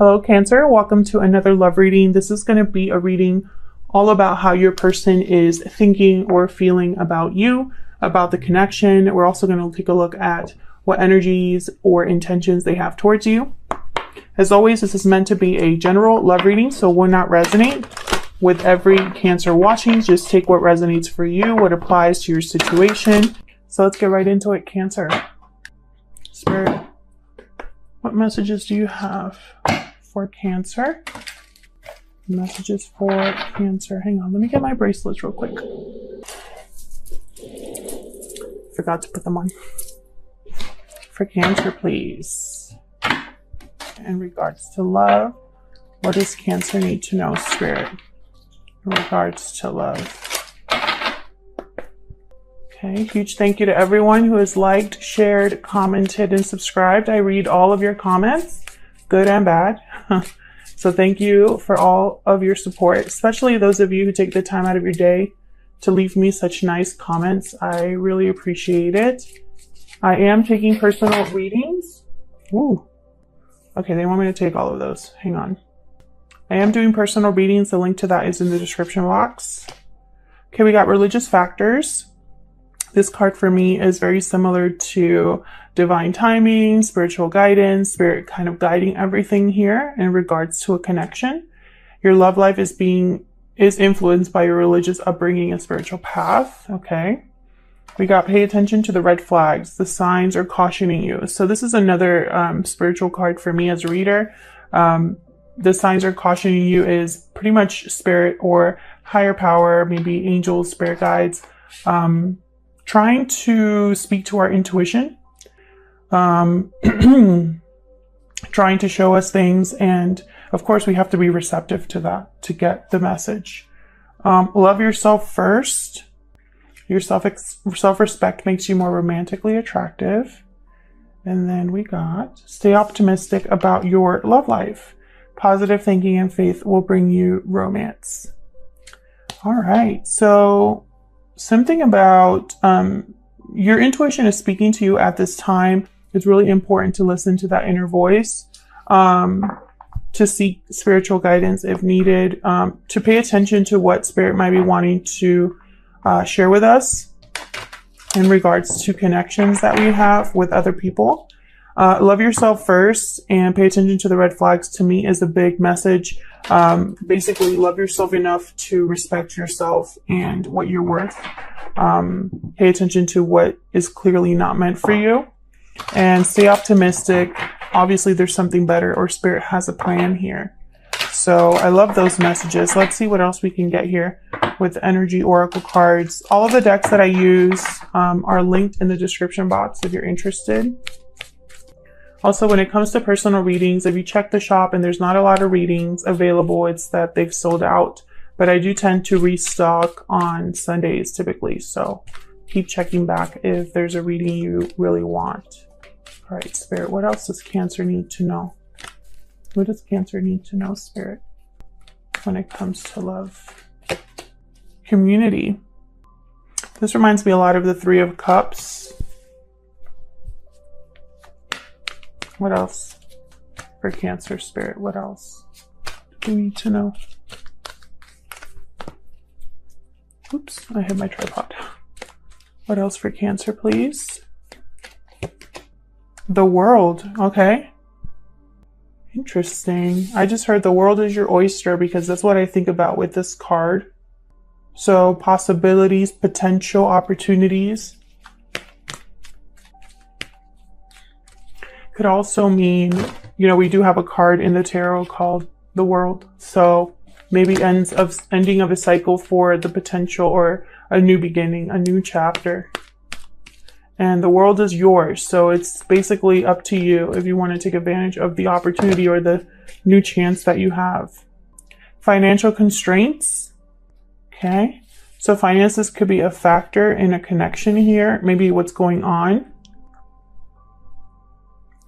Hello, Cancer. Welcome to another love reading. This is going to be a reading all about how your person is thinking or feeling about you, about the connection. We're also going to take a look at what energies or intentions they have towards you. As always, this is meant to be a general love reading, so will not resonate with every Cancer watching. Just take what resonates for you, what applies to your situation. So let's get right into it, Cancer. Spirit, what messages do you have for Cancer? Messages for Cancer. Hang on, let me get my bracelets real quick. Forgot to put them on. For Cancer, please. In regards to love, what does Cancer need to know, Spirit? In regards to love. Okay, huge thank you to everyone who has liked, shared, commented, and subscribed. I read all of your comments, good and bad. So thank you for all of your support, especially those of you who take the time out of your day to leave me such nice comments. I really appreciate it. I am taking personal readings. Ooh. Okay, they want me to take all of those. Hang on. I am doing personal readings. The link to that is in the description box. Okay, we got religious factors. This card for me is very similar to divine timing, spiritual guidance, spirit kind of guiding everything here in regards to a connection. Your love life is influenced by your religious upbringing and spiritual path. Okay. We got pay attention to the red flags. The signs are cautioning you. So this is another spiritual card for me as a reader. The signs are cautioning you is pretty much spirit or higher power, maybe angels, spirit guides, trying to speak to our intuition, trying to show us things. And of course, we have to be receptive to that to get the message. Love yourself first. Your self-respect makes you more romantically attractive. And then we got stay optimistic about your love life. Positive thinking and faith will bring you romance. All right. So something about your intuition is speaking to you at this time. It's really important to listen to that inner voice, to seek spiritual guidance if needed, to pay attention to what spirit might be wanting to share with us in regards to connections that we have with other people. Love yourself first and pay attention to the red flags, to me, is a big message. Basically, love yourself enough to respect yourself and what you're worth. Pay attention to what is clearly not meant for you and stay optimistic. Obviously, there's something better, or spirit has a plan here. So I love those messages. Let's see what else we can get here with energy oracle cards. All of the decks that I use are linked in the description box if you're interested. Also, when it comes to personal readings, if you check the shop and there's not a lot of readings available, it's that they've sold out. But I do tend to restock on Sundays typically. So keep checking back if there's a reading you really want. All right, Spirit, what else does Cancer need to know? What does Cancer need to know, Spirit, when it comes to love? Community. This reminds me a lot of the Three of Cups. What else for Cancer, Spirit? What else do we need to know? Oops, I hit my tripod. What else for Cancer, please? The World. Okay. Interesting. I just heard the world is your oyster because that's what I think about with this card. So possibilities, potential opportunities. Could also mean, you know, we do have a card in the tarot called the World. So maybe ending of a cycle for the potential or a new beginning, a new chapter. And the world is yours. So it's basically up to you if you want to take advantage of the opportunity or the new chance that you have. Financial constraints. Okay. So finances could be a factor in a connection here. Maybe what's going on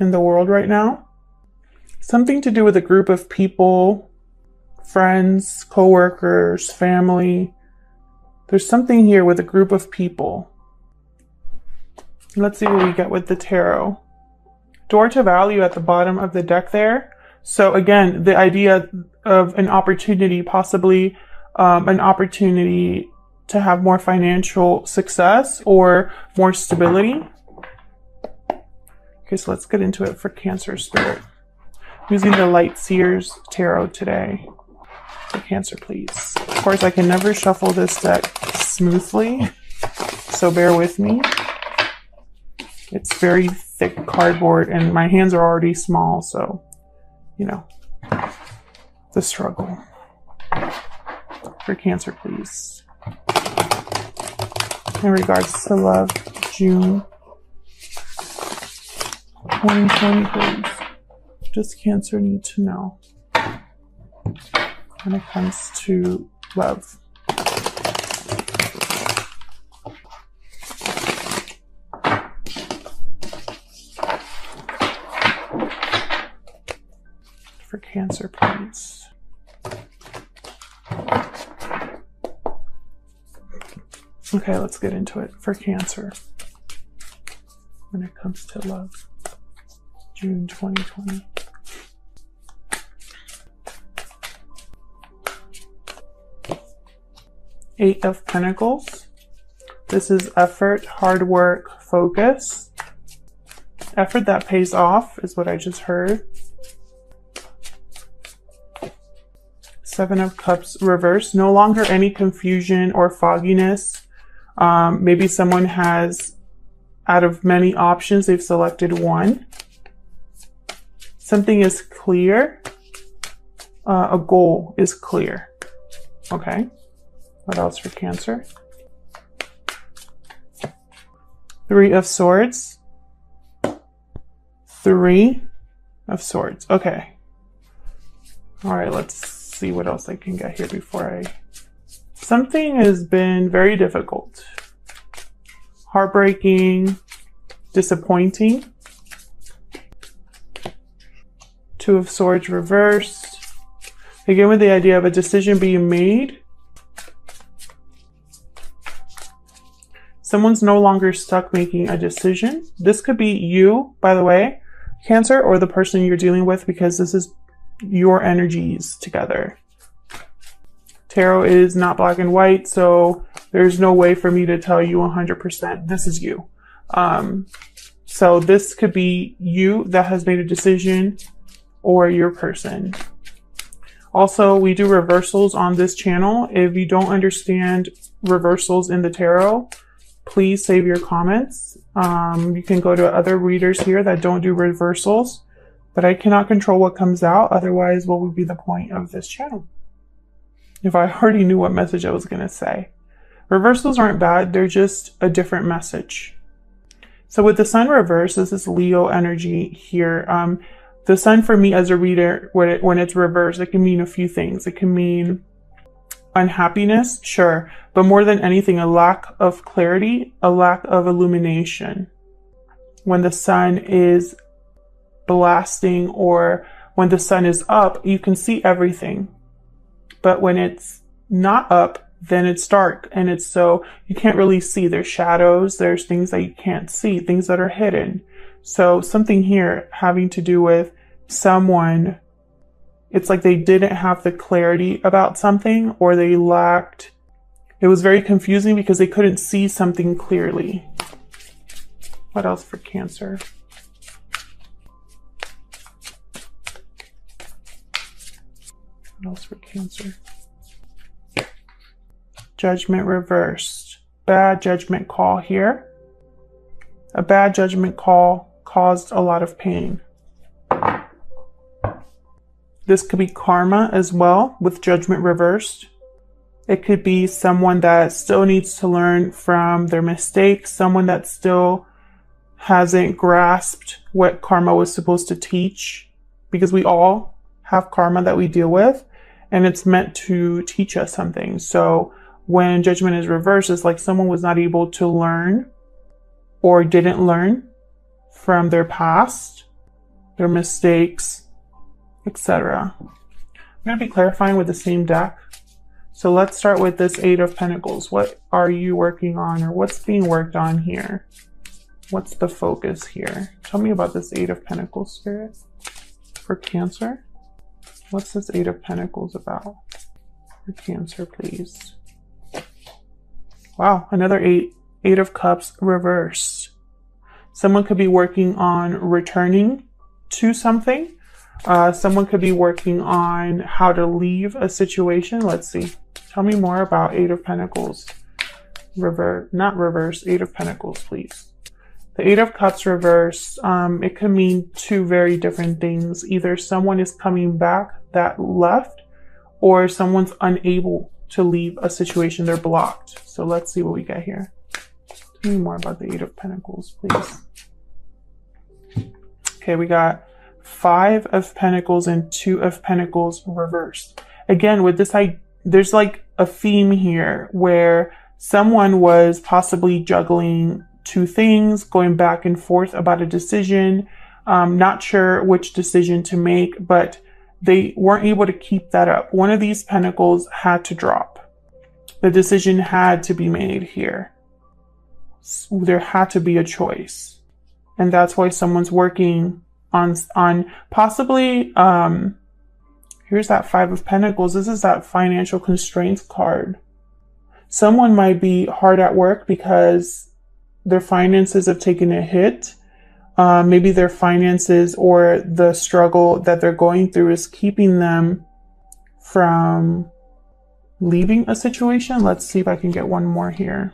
in the world right now. Something to do with a group of people, friends, co-workers, family. There's something here with a group of people. Let's see what we get with the tarot. Door to value at the bottom of the deck there. So again, the idea of an opportunity, possibly an opportunity to have more financial success or more stability. Okay, so let's get into it for Cancer spirit. I'm using the Light Seers Tarot today. For Cancer, please. Of course, I can never shuffle this deck smoothly, so bear with me. It's very thick cardboard and my hands are already small, so, you know, the struggle. For Cancer, please. In regards to love, June 2020, please. What does Cancer need to know when it comes to love? For Cancer, please. Okay, let's get into it. For Cancer, when it comes to love, June 2020. Eight of Pentacles. This is effort, hard work, focus. Effort that pays off is what I just heard. Seven of Cups reversed. No longer any confusion or fogginess. Maybe someone has, out of many options, they've selected one. Something is clear. A goal is clear. Okay. What else for Cancer? Three of Swords. Three of Swords. Okay. All right, let's see what else I can get here before I... Something has been very difficult. Heartbreaking, disappointing. Two of Swords reversed. Again, with the idea of a decision being made. Someone's no longer stuck making a decision. This could be you, by the way, Cancer, or the person you're dealing with, because this is your energies together. Tarot is not black and white, so there's no way for me to tell you 100% this is you. So this could be you that has made a decision, or your person. Also, we do reversals on this channel. If you don't understand reversals in the tarot, please save your comments. You can go to other readers here that don't do reversals, but I cannot control what comes out. Otherwise, what would be the point of this channel? If I already knew what message I was going to say. Reversals aren't bad. They're just a different message. So with the Sun reverse, this is Leo energy here. The Sun for me as a reader, when it's reversed, it can mean a few things. It can mean unhappiness, sure, but more than anything, a lack of clarity, a lack of illumination. When the sun is blasting or when the sun is up, you can see everything. But when it's not up, then it's dark, and it's so you can't really see. There's shadows, there's things that you can't see, things that are hidden. So something here having to do with someone, it's like they didn't have the clarity about something, or they lacked, it was very confusing because they couldn't see something clearly. What else for Cancer? What else for Cancer? Judgment reversed. Bad judgment call here. A bad judgment call caused a lot of pain. This could be karma as well, with judgment reversed. It could be someone that still needs to learn from their mistakes, someone that still hasn't grasped what karma was supposed to teach, because we all have karma that we deal with, and it's meant to teach us something. So when judgment is reversed, it's like someone was not able to learn or didn't learn from their past, their mistakes, etc. I'm going to be clarifying with the same deck. So let's start with this Eight of Pentacles. What are you working on, or what's being worked on here? What's the focus here? Tell me about this Eight of Pentacles, Spirit, for Cancer. What's this Eight of Pentacles about? For Cancer, please. Wow, another Eight of Cups reversed. Someone could be working on returning to something. Someone could be working on how to leave a situation. Let's see. Tell me more about Eight of Pentacles. Not reverse, Eight of Pentacles, please. The Eight of Cups reverse, it could mean two very different things. Either someone is coming back that left, or someone's unable to leave a situation. They're blocked. So let's see what we get here. Tell me more about the Eight of Pentacles, please. Okay, we got Five of Pentacles and Two of Pentacles reversed. Again, with this, there's like a theme here where someone was possibly juggling two things, going back and forth about a decision, not sure which decision to make, but they weren't able to keep that up. One of these pentacles had to drop. The decision had to be made here. There had to be a choice. And that's why someone's working on possibly, here's that Five of Pentacles. This is that financial constraints card. Someone might be hard at work because their finances have taken a hit. Maybe their finances or the struggle that they're going through is keeping them from leaving a situation. Let's see if I can get one more here.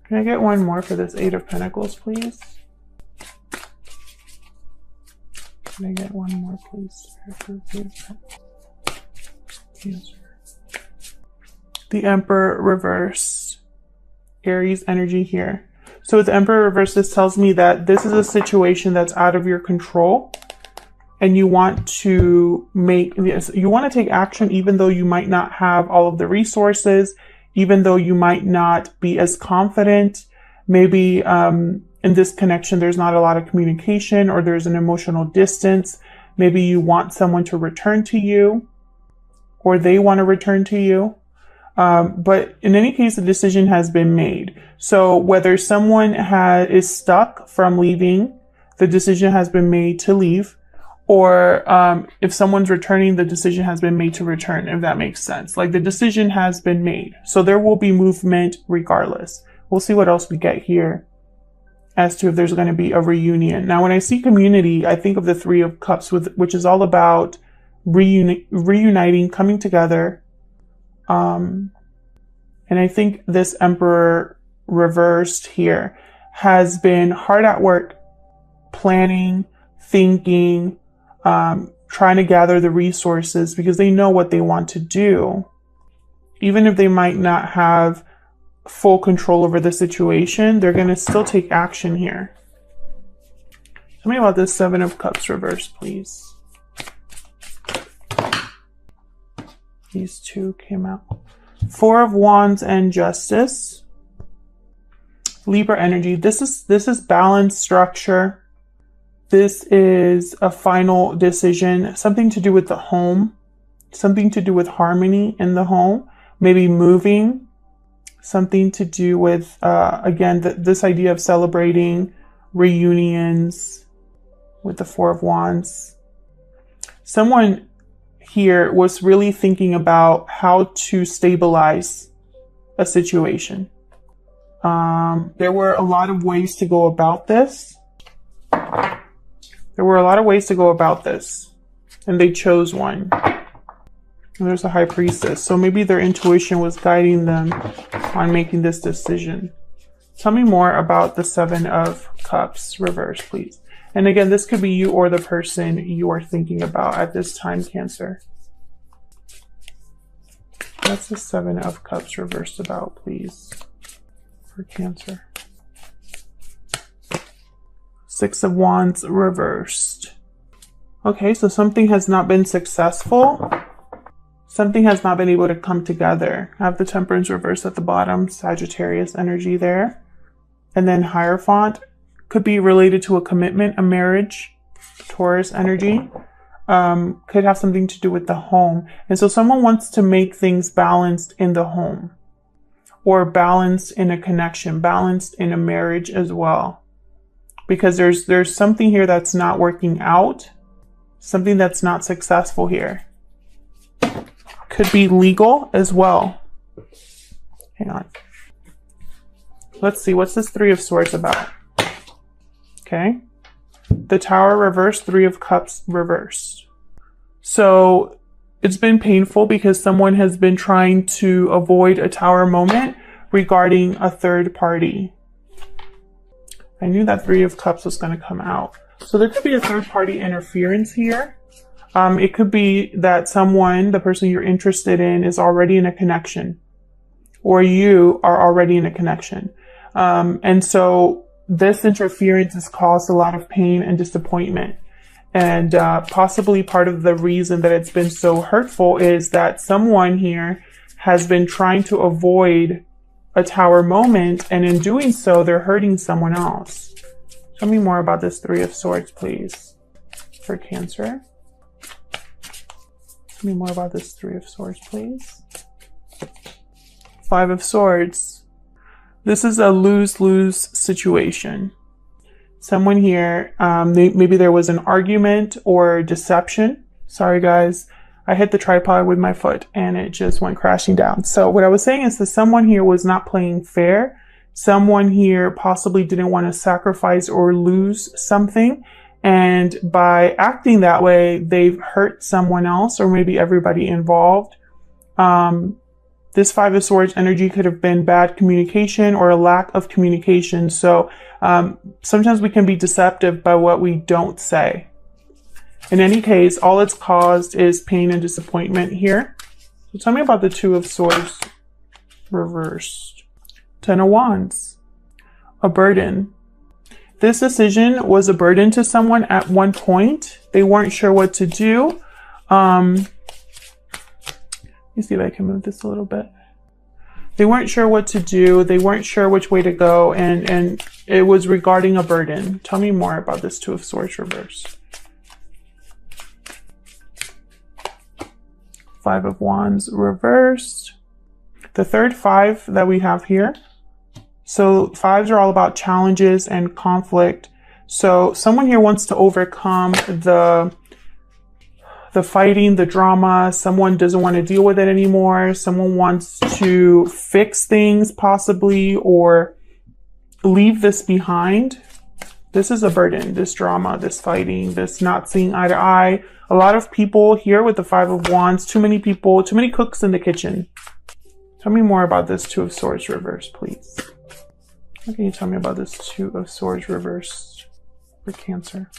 Can I get one more for this Eight of Pentacles, please? Can I get one more, please? The Emperor reverse. Aries energy here. So with the Emperor reverse, this tells me that this is a situation that's out of your control, and you want to take action even though you might not have all of the resources, even though you might not be as confident. Maybe in this connection there's not a lot of communication, or there's an emotional distance. Maybe you want someone to return to you, or they want to return to you. But in any case, the decision has been made. So whether someone is stuck from leaving, the decision has been made to leave, or if someone's returning, the decision has been made to return, if that makes sense. Like, the decision has been made. So there will be movement regardless. We'll see what else we get here as to if there's going to be a reunion. Now, when I see community, I think of the Three of Cups, which is all about reuniting, coming together. And I think this Emperor reversed here has been hard at work, planning, thinking, trying to gather the resources because they know what they want to do. Even if they might not have full control over the situation, they're going to still take action here. Tell me about this Seven of Cups reversed, please. These two came out. Four of Wands and Justice. Libra energy. This is balanced structure. This is a final decision. Something to do with the home. Something to do with harmony in the home. Maybe moving. Something to do with, again, this idea of celebrating reunions with the Four of Wands. Someone here was really thinking about how to stabilize a situation. There were a lot of ways to go about this. And they chose one. And there's a High Priestess. So maybe their intuition was guiding them on making this decision. Tell me more about the Seven of Cups reverse, please. And again, this could be you or the person you are thinking about at this time, Cancer. What's the Seven of Cups reversed about, please, for Cancer? Six of Wands reversed. Okay, so something has not been successful. Something has not been able to come together. I have the Temperance reversed at the bottom, Sagittarius energy there. And then Hierophant could be related to a commitment, a marriage, Taurus energy. Could have something to do with the home. And so someone wants to make things balanced in the home, or balanced in a connection, balanced in a marriage as well. Because there's something here that's not working out. something that's not successful here. Could be legal as well. Hang on. Let's see, what's this Three of Swords about? Okay. The Tower reversed, Three of Cups reversed. So it's been painful because someone has been trying to avoid a Tower moment regarding a third party. I knew that Three of Cups was going to come out. So there could be a third party interference here. It could be that someone, the person you're interested in, is already in a connection, or you are already in a connection. And so this interference has caused a lot of pain and disappointment. And possibly part of the reason that it's been so hurtful is that someone here has been trying to avoid a Tower moment, and in doing so, they're hurting someone else. Tell me more about this Three of Swords, please, for Cancer. Tell me more about this Three of Swords, please. Five of Swords. This is a lose-lose situation. Someone here, maybe there was an argument or deception. Sorry, guys. I hit the tripod with my foot and it just went crashing down. So what I was saying is that someone here was not playing fair. Someone here possibly didn't want to sacrifice or lose something. And by acting that way, they've hurt someone else or maybe everybody involved. This Five of Swords energy could have been bad communication or a lack of communication. So sometimes we can be deceptive by what we don't say. In any case, all it's caused is pain and disappointment here. So tell me about the Two of Swords reversed. Ten of Wands. A burden. This decision was a burden to someone at one point. They weren't sure what to do. Let me see if I can move this a little bit. They weren't sure what to do. They weren't sure which way to go. And it was regarding a burden. Tell me more about this Two of Swords reversed. Five of Wands reversed. The third five that we have here. So fives are all about challenges and conflict. So someone here wants to overcome the fighting, the drama. Someone doesn't want to deal with it anymore. Someone wants to fix things possibly or leave this behind. This is a burden, this drama, this fighting, this not seeing eye to eye. A lot of people here with the Five of Wands, too many people, too many cooks in the kitchen. Tell me more about this Two of Swords reversed, please. What can you tell me about this Two of Swords reversed for Cancer?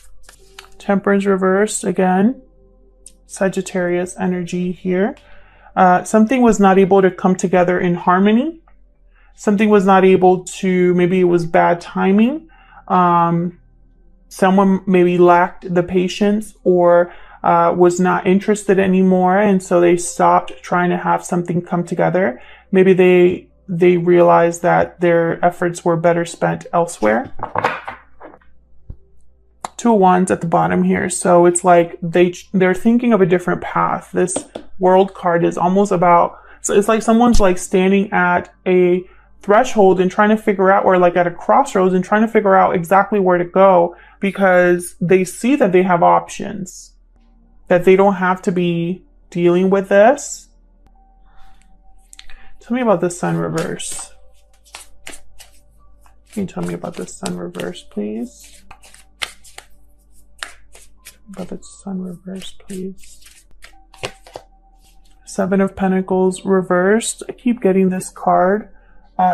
Temperance reversed again. Sagittarius energy here. Something was not able to come together in harmony. Something was not able to, maybe it was bad timing. Someone maybe lacked the patience or was not interested anymore, and so they stopped trying to have something come together. Maybe they realized that their efforts were better spent elsewhere. Two of Wands at the bottom here. So it's like they're thinking of a different path. This World card is almost about, so it's like someone's like standing at a threshold and trying to figure out, or like at a crossroads and trying to figure out exactly where to go, because they see that they have options, that they don't have to be dealing with this. Tell me about the Sun reverse. Can you tell me about the Sun reverse, please? About the Sun reverse, please. Seven of Pentacles reversed. I keep getting this card.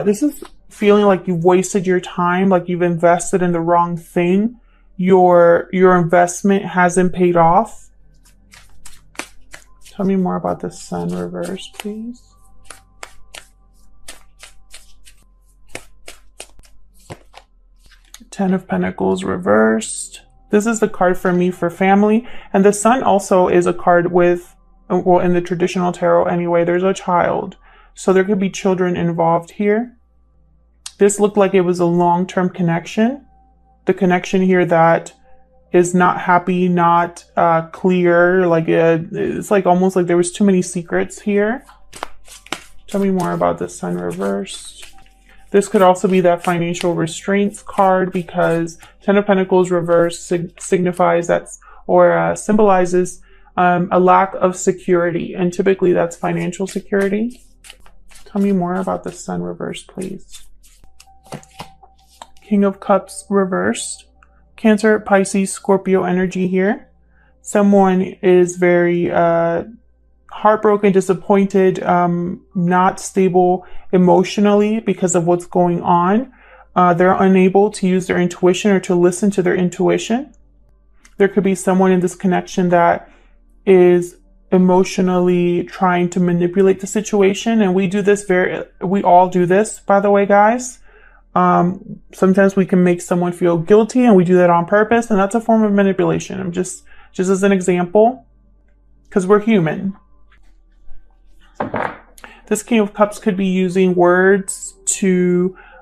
This is feeling like you've wasted your time, like you've invested in the wrong thing. Your investment hasn't paid off. Tell me more about the Sun reverse, please. Ten of Pentacles reversed. This is the card for me for family. And the Sun also is a card with, well, in the traditional tarot anyway, there's a child. So there could be children involved here. This looked like it was a long-term connection. The connection here that is not happy, not clear. Like it's like almost like there was too many secrets here. Tell me more about the Sun reversed. This could also be that financial restraints card, because Ten of Pentacles reversed signifies that or symbolizes a lack of security. And typically that's financial security. Tell me more about the Sun reversed, please. King of Cups reversed. Cancer, Pisces, Scorpio energy here. Someone is very heartbroken, disappointed, not stable emotionally because of what's going on. They're unable to use their intuition or to listen to their intuition. There could be someone in this connection that is emotionally trying to manipulate the situation. And we all do this, by the way, guys. Sometimes we can make someone feel guilty and we do that on purpose. And that's a form of manipulation. I'm just as an example, because we're human. This King of Cups could be using words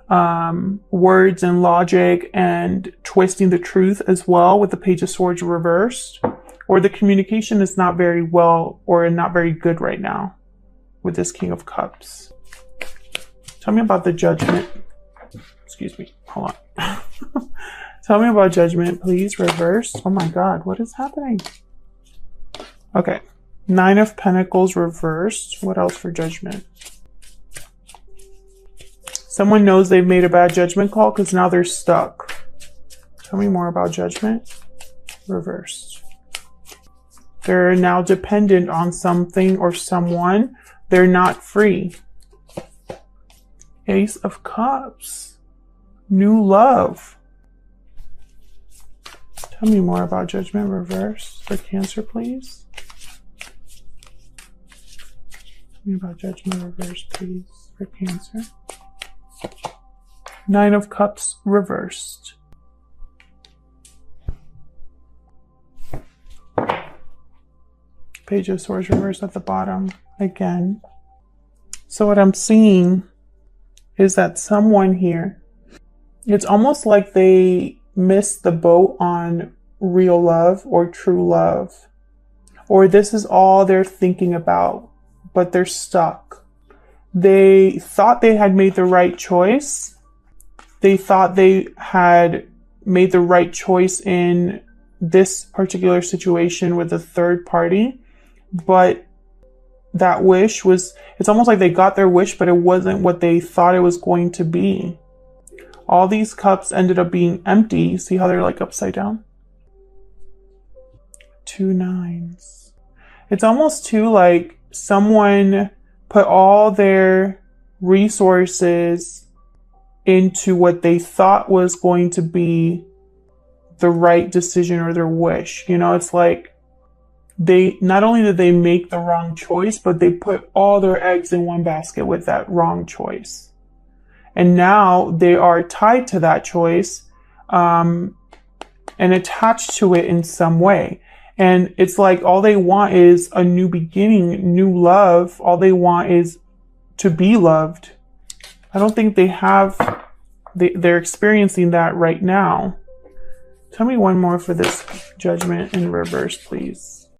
and logic and twisting the truth as well with the Page of Swords reversed. Or the communication is not very well or not very good right now with this King of Cups. Tell me about the Judgment. Excuse me. Hold on. Tell me about Judgment, please. Reversed. Oh my God. What is happening? Okay. 9 of Pentacles reversed. What else for Judgment? Someone knows they've made a bad judgment call because now they're stuck. Tell me more about Judgment. Reversed. They're now dependent on something or someone. They're not free. Ace of Cups. New love. Tell me more about Judgment reverse for Cancer, please. Tell me about Judgment reverse, please, for Cancer. 9 of Cups reversed. Page of Swords reversed at the bottom again. So what I'm seeing is that someone here, it's almost like they missed the boat on real love or true love. Or this is all they're thinking about, but they're stuck. They thought they had made the right choice. They thought they had made the right choice in this particular situation with a third party. But that wish was, it's almost like they got their wish, but it wasn't what they thought it was going to be. All these cups ended up being empty. See how they're like upside down? 2 9s. It's almost too like someone put all their resources into what they thought was going to be the right decision or their wish. You know, it's like, they not only did they make the wrong choice, but they put all their eggs in one basket with that wrong choice. And now they are tied to that choice and attached to it in some way. And it's like all they want is a new beginning, new love. All they want is to be loved. I don't think they have, they're experiencing that right now. Tell me one more for this Judgment in reverse, please.